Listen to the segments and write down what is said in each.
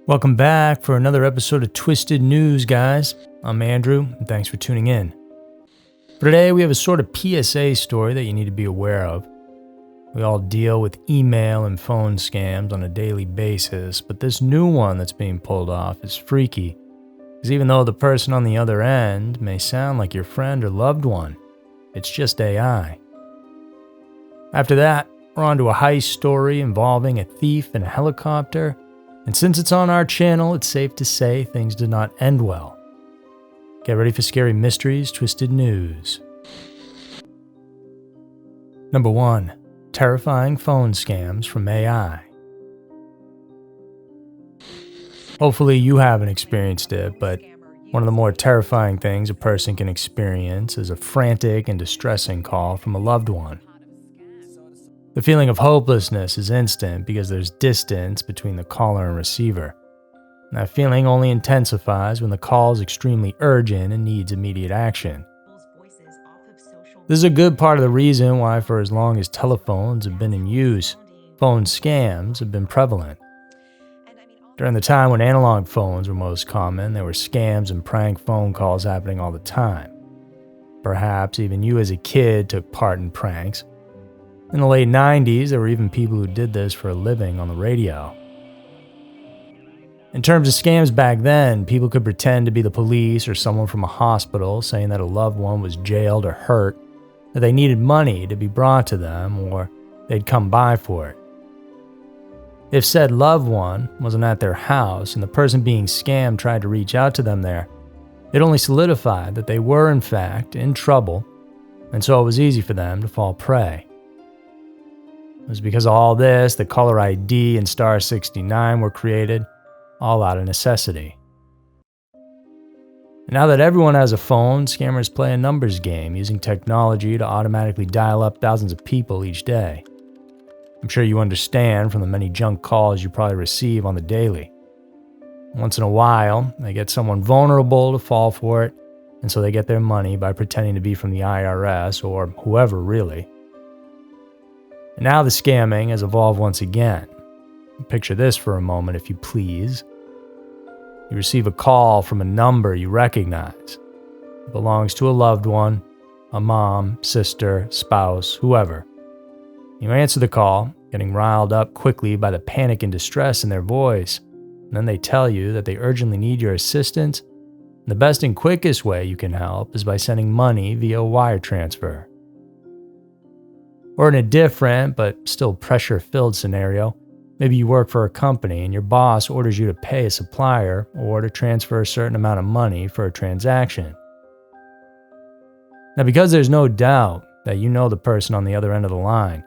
Welcome back for another episode of Twisted News, guys. I'm Andrew, and thanks for tuning in. For today, we have a sort of PSA story that you need to be aware of. We all deal with email and phone scams on a daily basis, but this new one that's being pulled off is freaky, because even though the person on the other end may sound like your friend or loved one, it's just AI. After that, we're on to a heist story involving a thief and a helicopter. And since it's on our channel, it's safe to say things did not end well. Get ready for Scary Mysteries, Twisted News. Number 1. Terrifying phone scams from AI. Hopefully you haven't experienced it, but one of the more terrifying things a person can experience is a frantic and distressing call from a loved one. The feeling of hopelessness is instant because there's distance between the caller and receiver. And that feeling only intensifies when the call is extremely urgent and needs immediate action. This is a good part of the reason why, for as long as telephones have been in use, phone scams have been prevalent. During the time when analog phones were most common, there were scams and prank phone calls happening all the time. Perhaps even you as a kid took part in pranks. In the late 90s, there were even people who did this for a living on the radio. In terms of scams back then, people could pretend to be the police or someone from a hospital saying that a loved one was jailed or hurt, that they needed money to be brought to them, or they'd come by for it. If said loved one wasn't at their house and the person being scammed tried to reach out to them there, it only solidified that they were in fact in trouble, and so it was easy for them to fall prey. It was because of all this that caller ID and Star 69 were created, all out of necessity. And now that everyone has a phone, scammers play a numbers game using technology to automatically dial up thousands of people each day. I'm sure you understand from the many junk calls you probably receive on the daily. Once in a while, they get someone vulnerable to fall for it, and so they get their money by pretending to be from the IRS or whoever really. And now the scamming has evolved once again. Picture this for a moment, if you please. You receive a call from a number you recognize. It belongs to a loved one, a mom, sister, spouse, whoever. You answer the call, getting riled up quickly by the panic and distress in their voice, and then they tell you that they urgently need your assistance. And the best and quickest way you can help is by sending money via a wire transfer. Or in a different, but still pressure-filled scenario, maybe you work for a company and your boss orders you to pay a supplier or to transfer a certain amount of money for a transaction. Now, because there's no doubt that you know the person on the other end of the line,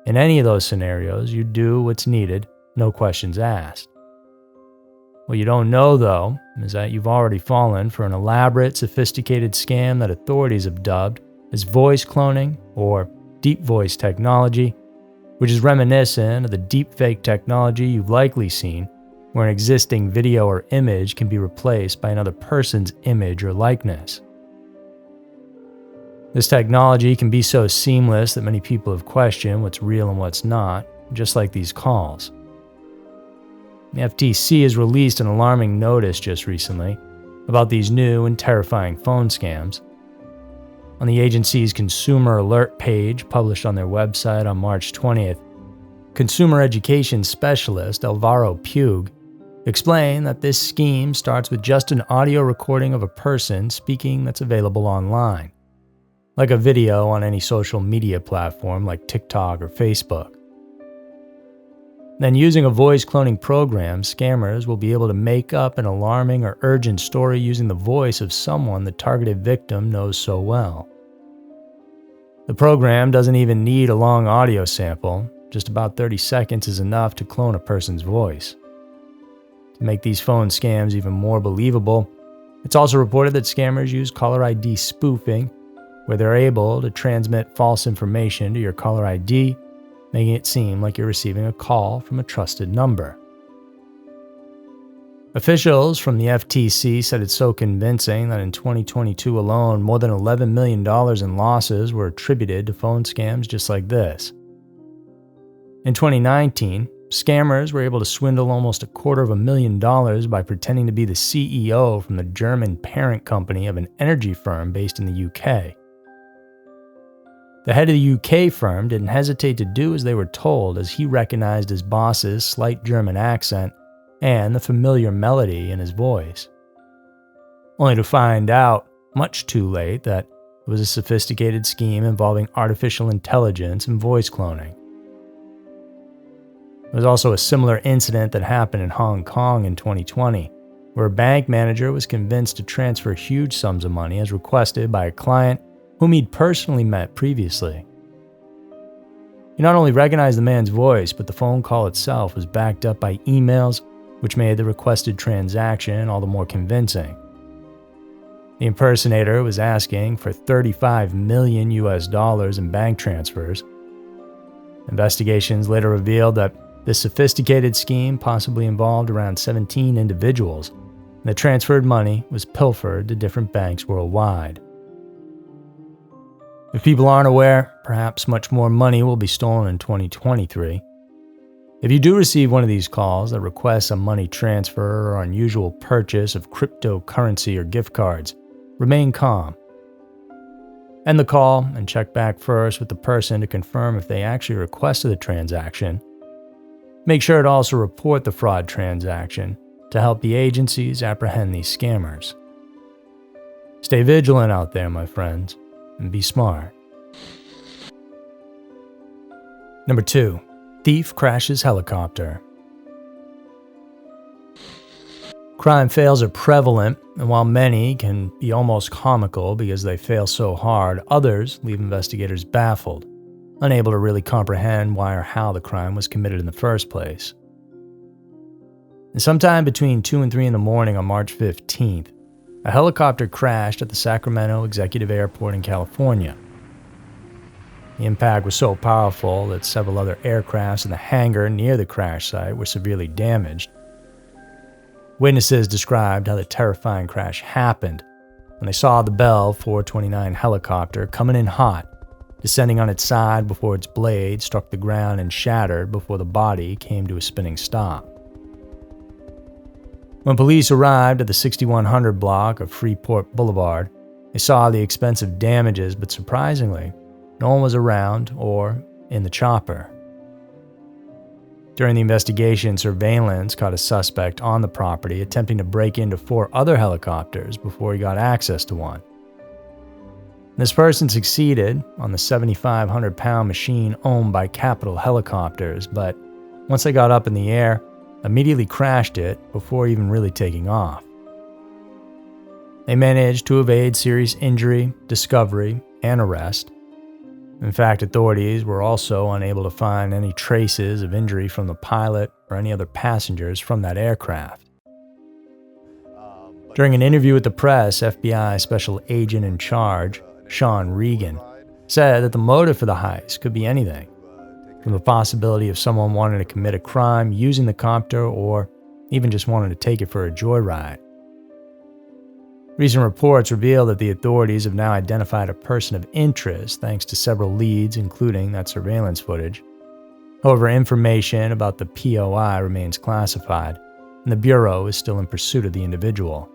in any of those scenarios, you do what's needed, no questions asked. What you don't know, though, is that you've already fallen for an elaborate, sophisticated scam that authorities have dubbed as voice cloning or deep voice technology, which is reminiscent of the deepfake technology you've likely seen, where an existing video or image can be replaced by another person's image or likeness. This technology can be so seamless that many people have questioned what's real and what's not, just like these calls. The FTC has released an alarming notice just recently about these new and terrifying phone scams. On the agency's Consumer Alert page, published on their website on March 20th, consumer education specialist Alvaro Puig explained that this scheme starts with just an audio recording of a person speaking that's available online, like a video on any social media platform like TikTok or Facebook. Then, using a voice cloning program, scammers will be able to make up an alarming or urgent story using the voice of someone the targeted victim knows so well. The program doesn't even need a long audio sample, just about 30 seconds is enough to clone a person's voice. To make these phone scams even more believable, it's also reported that scammers use caller ID spoofing, where they're able to transmit false information to your caller ID, making it seem like you're receiving a call from a trusted number. Officials from the FTC said it's so convincing that in 2022 alone, more than $11 million in losses were attributed to phone scams just like this. In 2019, Scammers were able to swindle almost $250,000 by pretending to be the CEO from the German parent company of an energy firm based in the UK. The head of the UK firm didn't hesitate to do as they were told, as he recognized his boss's slight German accent and the familiar melody in his voice. Only to find out, much too late, that it was a sophisticated scheme involving artificial intelligence and voice cloning. There was also a similar incident that happened in Hong Kong in 2020, where a bank manager was convinced to transfer huge sums of money as requested by a client whom he'd personally met previously. He not only recognized the man's voice, but the phone call itself was backed up by emails, which made the requested transaction all the more convincing. The impersonator was asking for $35 million in bank transfers. Investigations later revealed that this sophisticated scheme possibly involved around 17 individuals, and the transferred money was pilfered to different banks worldwide. If people aren't aware, perhaps much more money will be stolen in 2023. If you do receive one of these calls that requests a money transfer or unusual purchase of cryptocurrency or gift cards, remain calm. End the call and check back first with the person to confirm if they actually requested the transaction. Make sure to also report the fraud transaction to help the agencies apprehend these scammers. Stay vigilant out there, my friends, and be smart. Number 2. Thief crashes helicopter. Crime fails are prevalent, and while many can be almost comical because they fail so hard, others leave investigators baffled, unable to really comprehend why or how the crime was committed in the first place. And sometime between 2 and 3 in the morning on March 15th, a helicopter crashed at the Sacramento Executive Airport in California. The impact was so powerful that several other aircrafts in the hangar near the crash site were severely damaged. Witnesses described how the terrifying crash happened when they saw the Bell 429 helicopter coming in hot, descending on its side before its blade struck the ground and shattered before the body came to a spinning stop. When police arrived at the 6100 block of Freeport Boulevard, they saw the expensive damages, but surprisingly, no one was around or in the chopper. During the investigation, surveillance caught a suspect on the property attempting to break into 4 other helicopters before he got access to one. This person succeeded on the 7,500-pound machine owned by Capital Helicopters, but once they got up in the air, immediately crashed it before even really taking off. They managed to evade serious injury, discovery, and arrest. In fact, authorities were also unable to find any traces of injury from the pilot or any other passengers from that aircraft. During an interview with the press, FBI Special Agent in Charge, Sean Regan, said that the motive for the heist could be anything, from the possibility of someone wanting to commit a crime using the copter or even just wanting to take it for a joyride. Recent reports reveal that the authorities have now identified a person of interest thanks to several leads, including that surveillance footage. However, information about the POI remains classified, and the Bureau is still in pursuit of the individual.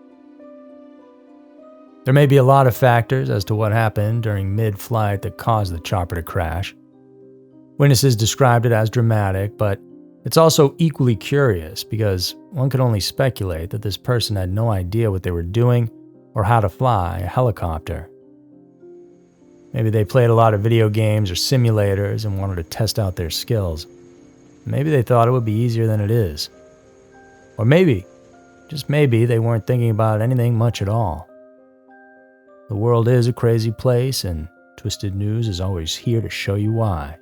There may be a lot of factors as to what happened during mid-flight that caused the chopper to crash. Witnesses described it as dramatic, but it's also equally curious because one could only speculate that this person had no idea what they were doing or how to fly a helicopter. Maybe they played a lot of video games or simulators and wanted to test out their skills. Maybe they thought it would be easier than it is. Or maybe, just maybe, they weren't thinking about anything much at all. The world is a crazy place, and Twisted News is always here to show you why.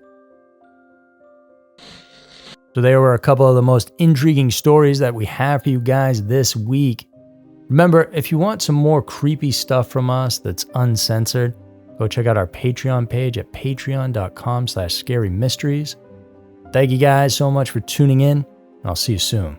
So there were a couple of the most intriguing stories that we have for you guys this week. Remember, if you want some more creepy stuff from us that's uncensored, go check out our Patreon page at patreon.com/scarymysteries. Thank you guys so much for tuning in, and I'll see you soon.